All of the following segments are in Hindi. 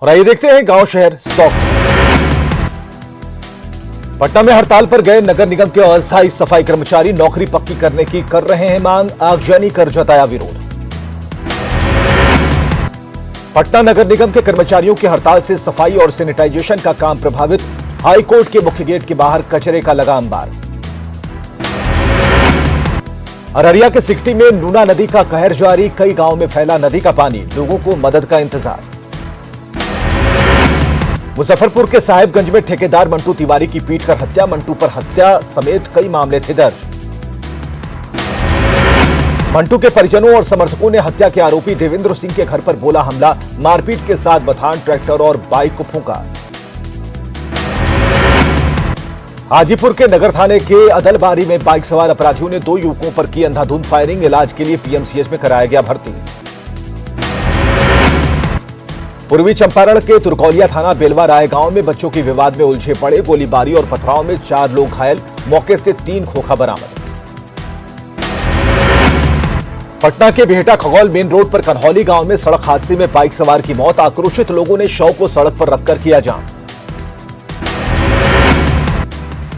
और आइए देखते हैं गांव शहर स्टॉक। पटना में हड़ताल पर गए नगर निगम के अस्थायी सफाई कर्मचारी नौकरी पक्की करने की कर रहे हैं मांग, आगजनी कर जताया विरोध। पटना नगर निगम के कर्मचारियों की हड़ताल से सफाई और सैनिटाइजेशन का काम प्रभावित, हाईकोर्ट के मुख्य गेट के बाहर कचरे का लगा अंबार। अररिया के सिकटी में नूना नदी का कहर जारी, कई गांवों में फैला नदी का पानी, लोगों को मदद का इंतजार। मुजफ्फरपुर के साहिबगंज में ठेकेदार मंटू तिवारी की पीटकर हत्या, मंटू पर हत्या समेत कई मामले थे दर्ज। मंटू के परिजनों और समर्थकों ने हत्या के आरोपी देवेंद्र सिंह के घर पर बोला हमला, मारपीट के साथ बथान, ट्रैक्टर और बाइक को फूंका। हाजीपुर के नगर थाने के अदलबारी में बाइक सवार अपराधियों ने 2 युवकों पर की अंधाधुंध फायरिंग, इलाज के लिए पीएमसीएच में कराया गया भर्ती। पूर्वी चंपारण के तुरकौलिया थाना बेलवा राय गांव में बच्चों की विवाद में उलझे पड़े, गोलीबारी और पथराव में 4 लोग घायल, मौके से 3 खोखा बरामद। पटना के बिहटा खगौल मेन रोड पर कन्हौली गांव में सड़क हादसे में बाइक सवार की मौत, आक्रोशित लोगों ने शव को सड़क पर रखकर किया जाम।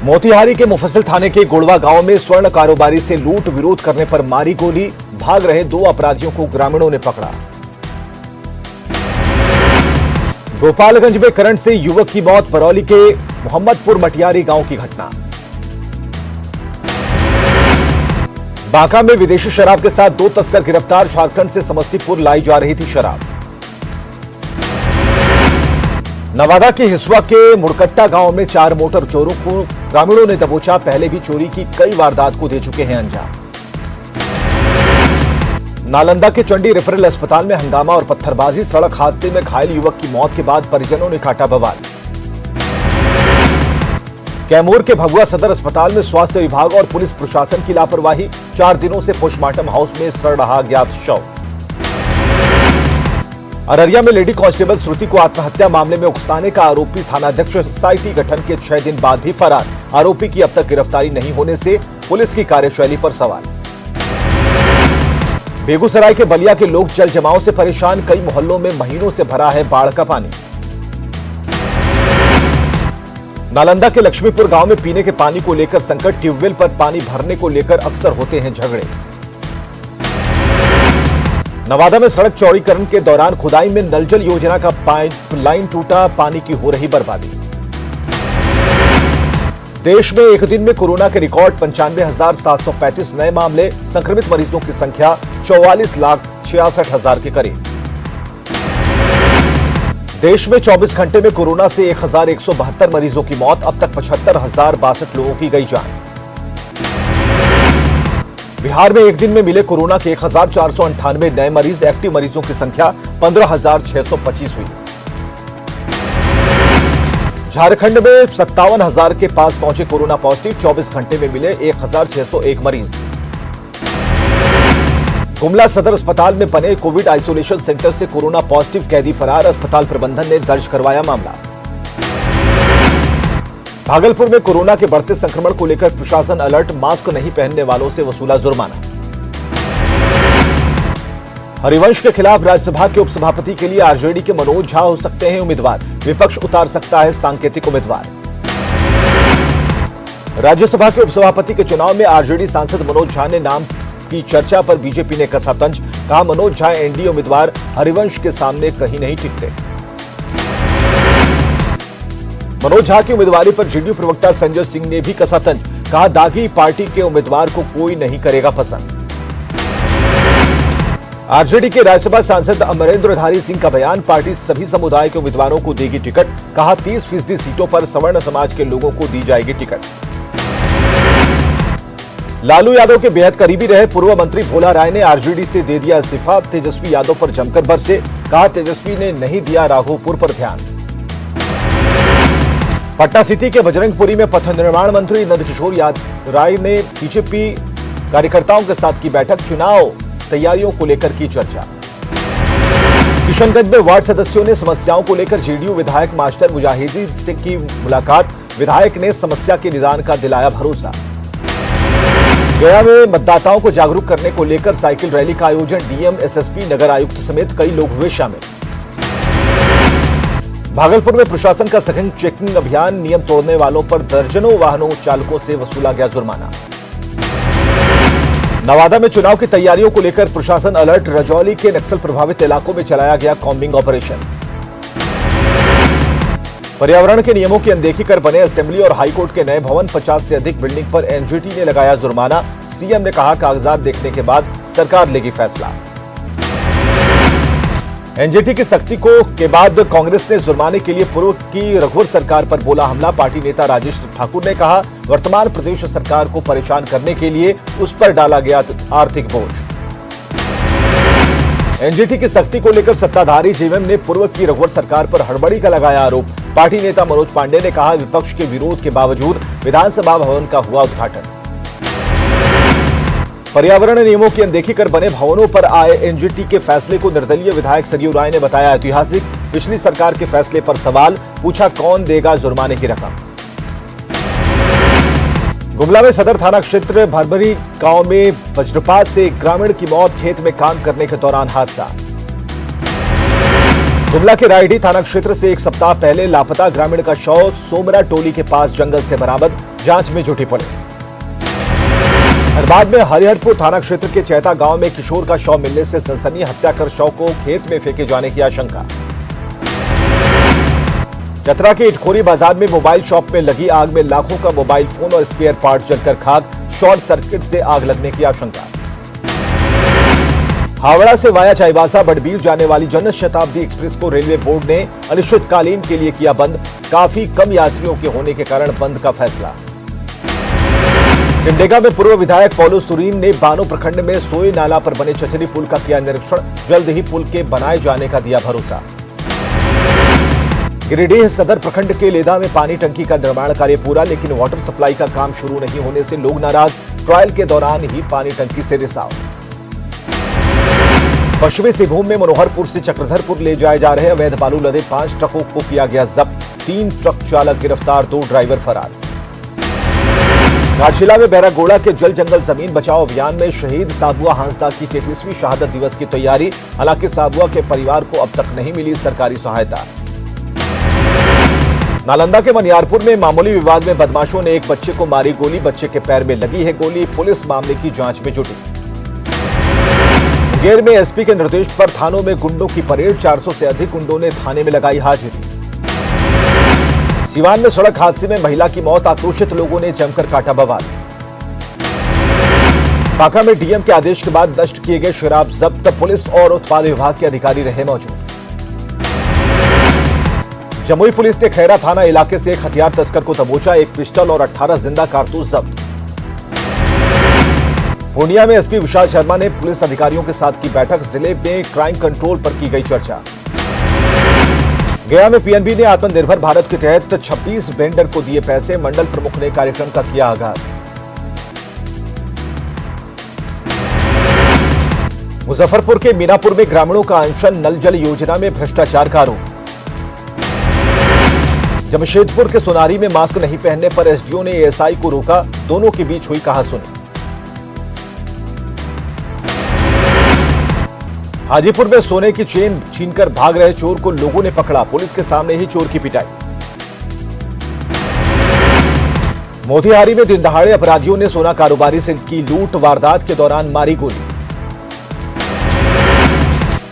मोतिहारी के मुफस्सिल थाने के गुड़वा गांव में स्वर्ण कारोबारी से लूट, विरोध करने पर मारी गोली, भाग रहे 2 अपराधियों को ग्रामीणों ने पकड़ा। गोपालगंज में करंट से युवक की मौत, बरौली के मोहम्मदपुर मटियारी गांव की घटना। बांका में विदेशी शराब के साथ 2 तस्कर गिरफ्तार, झारखंड से समस्तीपुर लाई जा रही थी शराब। नवादा के हिसुआ के मुड़कट्टा गांव में 4 मोटर चोरों को ग्रामीणों ने दबोचा, पहले भी चोरी की कई वारदात को दे चुके हैं अंजाम। नालंदा के चंडी रेफरल अस्पताल में हंगामा और पत्थरबाजी, सड़क हादसे में घायल युवक की मौत के बाद परिजनों ने काटा बवाल। कैमूर के भगुआ सदर अस्पताल में स्वास्थ्य विभाग और पुलिस प्रशासन की लापरवाही, 4 दिनों से पोस्टमार्टम हाउस में सड़ रहा ज्ञात शव। अररिया में लेडी कांस्टेबल श्रुति को आत्महत्या मामले में उकसाने का आरोपी थानाध्यक्ष एसआईटी गठन के 6 दिन बाद भी फरार, आरोपी की अब तक गिरफ्तारी नहीं होने से पुलिस की कार्यशैली पर सवाल। बेगूसराय के बलिया के लोग जल जमाव से परेशान, कई मोहल्लों में महीनों से भरा है बाढ़ का पानी। नालंदा के लक्ष्मीपुर गांव में पीने के पानी को लेकर संकट, ट्यूबवेल पर पानी भरने को लेकर अक्सर होते हैं झगड़े। नवादा में सड़क चौड़ीकरण के दौरान खुदाई में नल जल योजना का पाइपलाइन टूटा, पानी की हो रही बर्बादी। देश में एक दिन में कोरोना के रिकॉर्ड 95,735 नए मामले, संक्रमित मरीजों की संख्या 44,66,000 के करीब। देश में 24 घंटे में कोरोना से 1,172 मरीजों की मौत, अब तक 75,062 लोगों की गई जान। बिहार में एक दिन में मिले कोरोना के 1,498 नए मरीज, एक्टिव मरीजों की संख्या 15,625 हुई। झारखंड में 57,000 के पास पहुंचे कोरोना पॉजिटिव, 24 घंटे में मिले 1,601 मरीज। गुमला सदर अस्पताल में बने कोविड आइसोलेशन सेंटर से कोरोना पॉजिटिव कैदी फरार, अस्पताल प्रबंधन ने दर्ज करवाया मामला। भागलपुर में कोरोना के बढ़ते संक्रमण को लेकर प्रशासन अलर्ट, मास्क नहीं पहनने वालों से वसूला जुर्माना। हरिवंश के खिलाफ राज्यसभा के उपसभापति के लिए आरजेडी के मनोज झा हो सकते हैं उम्मीदवार, विपक्ष उतार सकता है सांकेतिक उम्मीदवार। राज्यसभा के उपसभापति के चुनाव में आरजेडी सांसद मनोज झा ने नाम की चर्चा पर बीजेपी ने कसा तंज, कहा मनोज झा एनडीए उम्मीदवार हरिवंश के सामने कहीं नहीं टिकते। मनोज झा की उम्मीदवारी पर जेडीयू प्रवक्ता संजय सिंह ने भी कसा तंज, कहा दागी पार्टी के उम्मीदवार को कोई नहीं करेगा पसंद। आरजेडी के राज्यसभा सांसद अमरेंद्रधारी सिंह का बयान, पार्टी सभी समुदाय के उम्मीदवारों को देगी टिकट, कहा 30% सीटों पर सवर्ण समाज के लोगों को दी जाएगी टिकट। लालू यादव के बेहद करीबी रहे पूर्व मंत्री भोला राय ने आरजेडी से दे दिया इस्तीफा, तेजस्वी यादव पर जमकर बरसे, कहा तेजस्वी ने नहीं दिया राघोपुर पर ध्यान। पटना सिटी के बजरंगपुरी में पथ निर्माण मंत्री नंदकिशोर राय ने बीजेपी कार्यकर्ताओं के साथ की बैठक, चुनाव तैयारियों को लेकर की चर्चा। किशनगंज में वार्ड सदस्यों ने समस्याओं को लेकर जेडीयू विधायक मास्टर मुजाहिदीन से की मुलाकात, विधायक ने समस्या के निदान का दिलाया भरोसा। गया में मतदाताओं को जागरूक करने को लेकर साइकिल रैली का आयोजन, डीएम, एसएसपी, नगर आयुक्त समेत कई लोग हुए शामिल। भागलपुर में प्रशासन का सघन चेकिंग अभियान, नियम तोड़ने वालों पर दर्जनों वाहनों चालकों से वसूला गया जुर्माना। नवादा में चुनाव की तैयारियों को लेकर प्रशासन अलर्ट, रजौली के नक्सल प्रभावित इलाकों में चलाया गया कॉम्बिंग ऑपरेशन। पर्यावरण के नियमों की अनदेखी कर बने असेंबली और हाईकोर्ट के नए भवन, 50 से अधिक बिल्डिंग पर एनजीटी ने लगाया जुर्माना। सीएम ने कहा, कागजात देखने के बाद सरकार लेगी फैसला। एनजीटी की सख्ती के बाद कांग्रेस ने जुर्माने के लिए पूर्व की रघुवर सरकार पर बोला हमला। पार्टी नेता राजेश ठाकुर ने कहा, वर्तमान प्रदेश सरकार को परेशान करने के लिए उस पर डाला गया आर्थिक बोझ। एनजीटी की सख्ती को लेकर सत्ताधारी जेएमएम ने पूर्व की रघुवर सरकार पर हड़बड़ी का लगाया आरोप। पार्टी नेता मनोज पांडे ने कहा, विपक्ष के विरोध के बावजूद विधानसभा भवन का हुआ उद्घाटन। पर्यावरण नियमों की अनदेखी कर बने भवनों पर आए एनजीटी के फैसले को निर्दलीय विधायक सरयू राय ने बताया ऐतिहासिक। पिछली सरकार के फैसले पर सवाल, पूछा कौन देगा जुर्माने की रकम। गुमला में सदर थाना क्षेत्र भरभरी गांव में वज्रपात से एक ग्रामीण की मौत, खेत में काम करने के दौरान हादसा। गुमला के रायडी थाना क्षेत्र से एक सप्ताह पहले लापता ग्रामीण का शव सोमरा टोली के पास जंगल से बरामद, जांच में जुटी पुलिस। धनबाद में हरिहरपुर थाना क्षेत्र के चैता गांव में किशोर का शव मिलने से सनसनी, हत्या कर शव को खेत में फेंके जाने की आशंका। चतरा के इटखोरी बाजार में मोबाइल शॉप में लगी आग में लाखों का मोबाइल फोन और स्पेयर पार्ट जलकर खाक, शॉर्ट सर्किट से आग लगने की आशंका। हावड़ा से वाया चाईबासा बड़बीर जाने वाली जन शताब्दी एक्सप्रेस को रेलवे बोर्ड ने अनिश्चितकालीन के लिए किया बंद। काफी कम यात्रियों के होने के कारण बंद का फैसला। सिमडेगा में पूर्व विधायक पौलू सुरीन ने बानो प्रखंड में सोई नाला पर बने चचरी पुल का किया निरीक्षण, जल्द ही पुल के बनाए जाने का दिया भरोसा। गिरिडीह सदर प्रखंड के लेदा में पानी टंकी का निर्माण कार्य पूरा, लेकिन वाटर सप्लाई का काम शुरू नहीं होने से लोग नाराज, ट्रायल के दौरान ही पानी टंकी से रिसाव। पश्चिमी सिंहभूम में मनोहरपुर से चक्रधरपुर ले जाए जा रहे अवैध बालू लदे 5 ट्रकों को किया गया जब्त, 3 ट्रक चालक गिरफ्तार, 2 ड्राइवर फरार। घाटशिला में बैरागोड़ा के जल जंगल जमीन बचाओ अभियान में शहीद साबुआ हांसदा की 33वीं शहादत दिवस की तैयारी, हालांकि साबुआ के परिवार को अब तक नहीं मिली सरकारी सहायता। नालंदा के मनियारपुर में मामूली विवाद में बदमाशों ने एक बच्चे को मारी गोली, बच्चे के पैर में लगी है गोली, पुलिस मामले की जांच में जुटी। मुंगेर में एसपी के निर्देश पर थानों में गुंडों की परेड, 400 से अधिक गुंडों ने थाने में लगाई हाजिरी। सीवान में सड़क हादसे में महिला की मौत, आक्रोशित लोगों ने जमकर काटा बवाल। बांका में डीएम के आदेश के बाद नष्ट किए गए शराब जब्त, पुलिस और उत्पाद विभाग के अधिकारी रहे मौजूद। जमुई पुलिस ने खैरा थाना इलाके से एक हथियार तस्कर को दबोचा, एक पिस्टल और 18 जिंदा कारतूस जब्त। पूर्णिया में एसपी विशाल शर्मा ने पुलिस अधिकारियों के साथ की बैठक, जिले में क्राइम कंट्रोल पर की गई चर्चा। गया में पीएनबी ने आत्मनिर्भर भारत के तहत 26 वेंडर को दिए पैसे, मंडल प्रमुख ने कार्यक्रम का किया आगाज। मुजफ्फरपुर के मीनापुर में ग्रामीणों का अनशन, नल जल योजना में भ्रष्टाचार का आरोप। जमशेदपुर के सोनारी में मास्क नहीं पहनने पर एसडीओ ने एएसआई को रोका, दोनों के बीच हुई कहासुनी। हाजीपुर में सोने की चेन छीनकर भाग रहे चोर को लोगों ने पकड़ा, पुलिस के सामने ही चोर की पिटाई। मोतिहारी में दिन दहाड़े अपराधियों ने सोना कारोबारी से की लूट, वारदात के दौरान मारी गोली।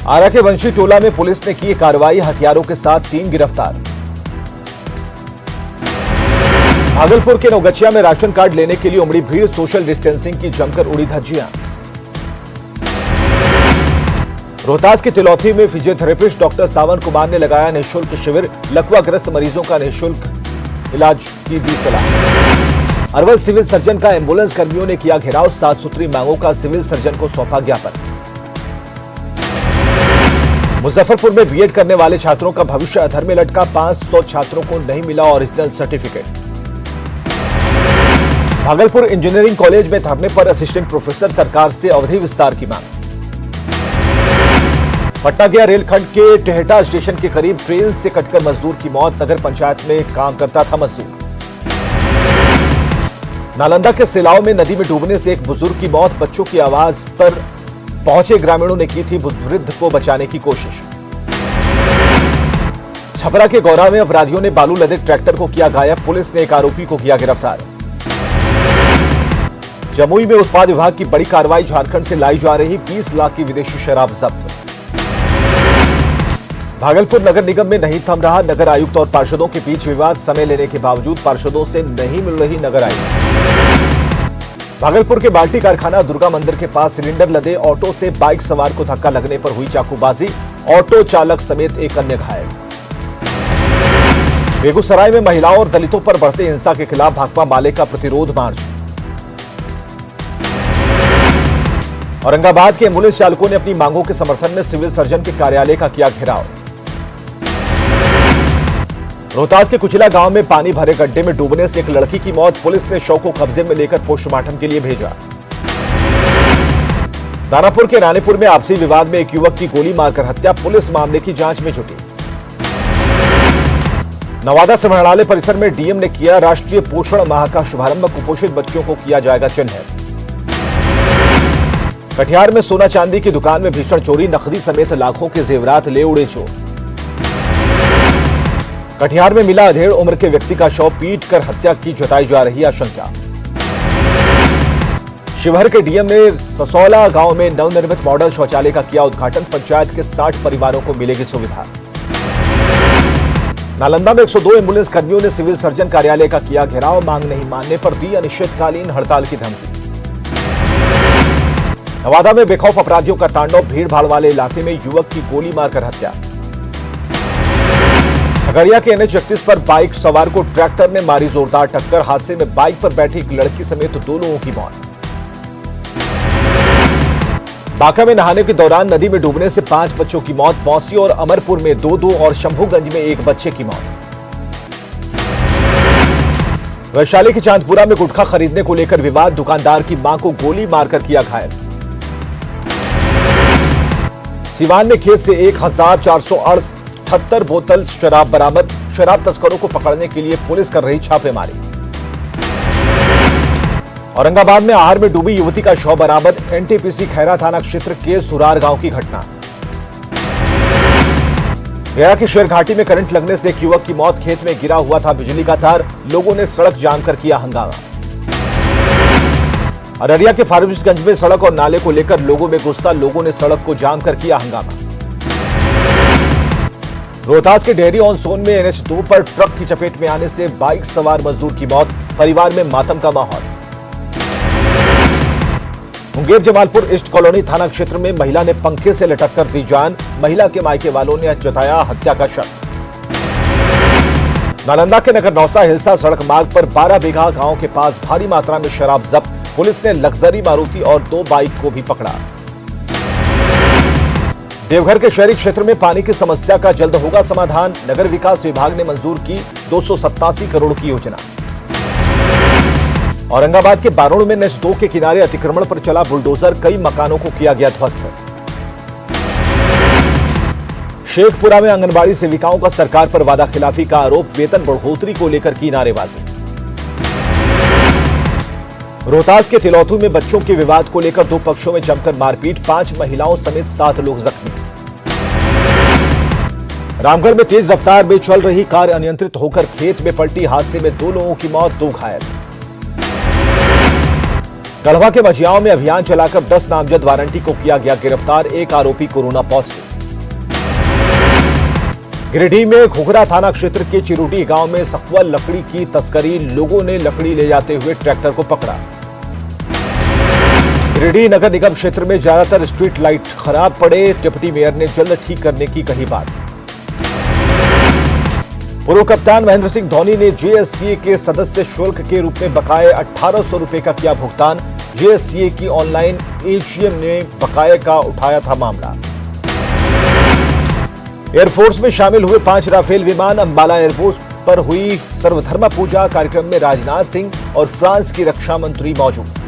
आरा के वंशी टोला में पुलिस ने की कार्रवाई, हथियारों के साथ 3 गिरफ्तार। भागलपुर के नौगछिया में राशन कार्ड लेने के लिए उमड़ी भीड़, सोशल डिस्टेंसिंग की जमकर उड़ी धज्जियां। रोहतास के तिलौथी में फिजियोथेरेपिस्ट डॉक्टर सावन कुमार ने लगाया निःशुल्क शिविर, लकवाग्रस्त मरीजों का निःशुल्क इलाज की दी सलाह। अरवल सिविल सर्जन का एम्बुलेंस कर्मियों ने किया घेराव, 7 सूत्री मांगों का सिविल सर्जन को सौंपा ज्ञापन। मुजफ्फरपुर में बीएड करने वाले छात्रों का भविष्य अधर में लटका, 500 छात्रों को नहीं मिला original certificate. Bhagalpur engineering college में धरने पर असिस्टेंट प्रोफेसर, सरकार से अवधि विस्तार की मांग। पटना गया रेलखंड के टेहटा स्टेशन के करीब ट्रेन से कटकर मजदूर की मौत, नगर पंचायत में काम करता था मजदूर। नालंदा के सिलाव में नदी में डूबने से एक बुजुर्ग की मौत, बच्चों की आवाज पर पहुंचे ग्रामीणों ने की थी वृद्ध को बचाने की कोशिश। छपरा के गौरा में अपराधियों ने बालू लदे ट्रैक्टर को किया गायब, पुलिस ने एक आरोपी को किया गिरफ्तार। जमुई में उत्पाद विभाग की बड़ी कार्रवाई, झारखंड से लाई जा रही 20 लाख की विदेशी शराब जब्त। भागलपुर नगर निगम में नहीं थम रहा नगर आयुक्त और पार्षदों के बीच विवाद, समय लेने के बावजूद पार्षदों से नहीं मिल रही नगर आयुक्त। भागलपुर के बाल्टी कारखाना दुर्गा मंदिर के पास सिलेंडर लदे ऑटो से बाइक सवार को धक्का लगने पर हुई चाकूबाजी, ऑटो चालक समेत एक अन्य घायल। बेगूसराय में महिलाओं और दलितों पर बढ़ते हिंसा के खिलाफ भाकपा माले का प्रतिरोध मार्च। औरंगाबाद के एम्बुलेंस चालकों ने अपनी मांगों के समर्थन में सिविल सर्जन के कार्यालय का किया घेराव। रोहतास के कुचिला गांव में पानी भरे गड्ढे में डूबने से एक लड़की की मौत, पुलिस ने शव को कब्जे में लेकर पोस्टमार्टम के लिए भेजा। दानापुर के रानीपुर में आपसी विवाद में एक युवक की गोली मारकर हत्या, पुलिस मामले की जांच में जुटी। नवादा संग्रहालय परिसर में डीएम ने किया राष्ट्रीय पोषण माह का शुभारंभ, कुपोषित बच्चों को किया जाएगा चिन्हित। कटिहार में सोना चांदी की दुकान में भीषण चोरी, नकदी समेत लाखों के जेवरात ले उड़े चोर। कटिहार में मिला अधेड़ उम्र के व्यक्ति का शव, पीट कर हत्या की जताई जा रही आशंका। शिवहर के डीएम ने ससौला गांव में नवनिर्मित मॉडल शौचालय का किया उद्घाटन, पंचायत के 60 परिवारों को मिलेगी सुविधा। नालंदा में 102 एम्बुलेंस कर्मियों ने सिविल सर्जन कार्यालय का किया घेराव, मांग नहीं मानने पर दी अनिश्चितकालीन हड़ताल की धमकी। नवादा में बेखौफ अपराधियों का तांडव, भीड़ भाड़ वाले इलाके में युवक की गोली मारकर हत्या। खगड़िया के NH 31 पर बाइक सवार को ट्रैक्टर ने मारी जोरदार टक्कर, हादसे में बाइक पर बैठी एक लड़की समेत 2 लोगों की मौत। बांका में नहाने के दौरान नदी में डूबने से 5 बच्चों की मौत, मौसी और अमरपुर में 2 और शंभूगंज में 1 बच्चे की मौत। वैशाली के चांदपुरा में गुटखा खरीदने को लेकर विवाद, दुकानदार की मां को गोली मारकर किया घायल। सिवान में खेत से 1478 बोतल शराब बरामद, शराब तस्करों को पकड़ने के लिए पुलिस कर रही छापेमारी। औरंगाबाद में आहर में डूबी युवती का शव बरामद, NTPC खैरा थाना क्षेत्र के सुरार गांव की घटना। गया की शेरघाटी में करंट लगने से एक युवक की मौत, खेत में गिरा हुआ था बिजली का तार, लोगों ने सड़क जाम कर किया हंगामा। अररिया के फारबिसगंज में सड़क और नाले को लेकर लोगों में गुस्सा, लोगों ने सड़क को जाम कर किया हंगामा। रोहतास के डेहरी ऑन सोन में NH 2 पर ट्रक की चपेट में आने से बाइक सवार मजदूर की मौत, परिवार में मातम का माहौल। मुंगेर जमालपुर ईस्ट कॉलोनी थाना क्षेत्र में महिला ने पंखे से लटक कर दी जान, महिला के मायके वालों ने जताया हत्या का शक। नालंदा के नगर नौसा हिलसा सड़क मार्ग पर 12 बीघा गांव के पास भारी मात्रा में शराब जब्त, पुलिस ने लग्जरी मारुति और 2 बाइक को भी पकड़ा। देवघर के शहरी क्षेत्र में पानी की समस्या का जल्द होगा समाधान, नगर विकास विभाग ने मंजूर की 287 करोड़ की योजना। औरंगाबाद के बारोड़ में NH 2 के किनारे अतिक्रमण पर चला बुलडोजर, कई मकानों को किया गया ध्वस्त। शेखपुरा में आंगनबाड़ी सेविकाओं का सरकार पर वादा खिलाफी का आरोप, वेतन बढ़ोतरी को लेकर की नारेबाजी। रोहतास के तिलौथू में बच्चों के विवाद को लेकर 2 पक्षों में जमकर मारपीट, 5 महिलाओं समेत 7 लोग जख्मी। रामगढ़ में तेज रफ्तार में चल रही कार अनियंत्रित होकर खेत में पलटी, हादसे में 2 लोगों की मौत, 2 घायल। गढ़वा के मझियाओं में अभियान चलाकर 10 नामजद वारंटी को किया गया गिरफ्तार, 1 आरोपी कोरोना पॉजिटिव। गिरिडीह में घुघरा थाना क्षेत्र के चिरुडी गांव में सखुआ लकड़ी की तस्करी, लोगों ने लकड़ी ले जाते हुए ट्रैक्टर को पकड़ा। गिरिडीह नगर निगम क्षेत्र में ज्यादातर स्ट्रीट लाइट खराब पड़े, डिप्टी मेयर ने जल्द ठीक करने की कही बात। पूर्व कप्तान महेंद्र सिंह धोनी ने JSCA के सदस्य शुल्क के रूप में बकाये 1800 रुपए का किया भुगतान, JSCA की ऑनलाइन AGM ने बकाये का उठाया था मामला। एयरफोर्स में शामिल हुए 5 राफेल विमान, अंबाला एयरपोर्ट पर हुई सर्वधर्म पूजा, कार्यक्रम में राजनाथ सिंह और फ्रांस की रक्षा मंत्री मौजूद।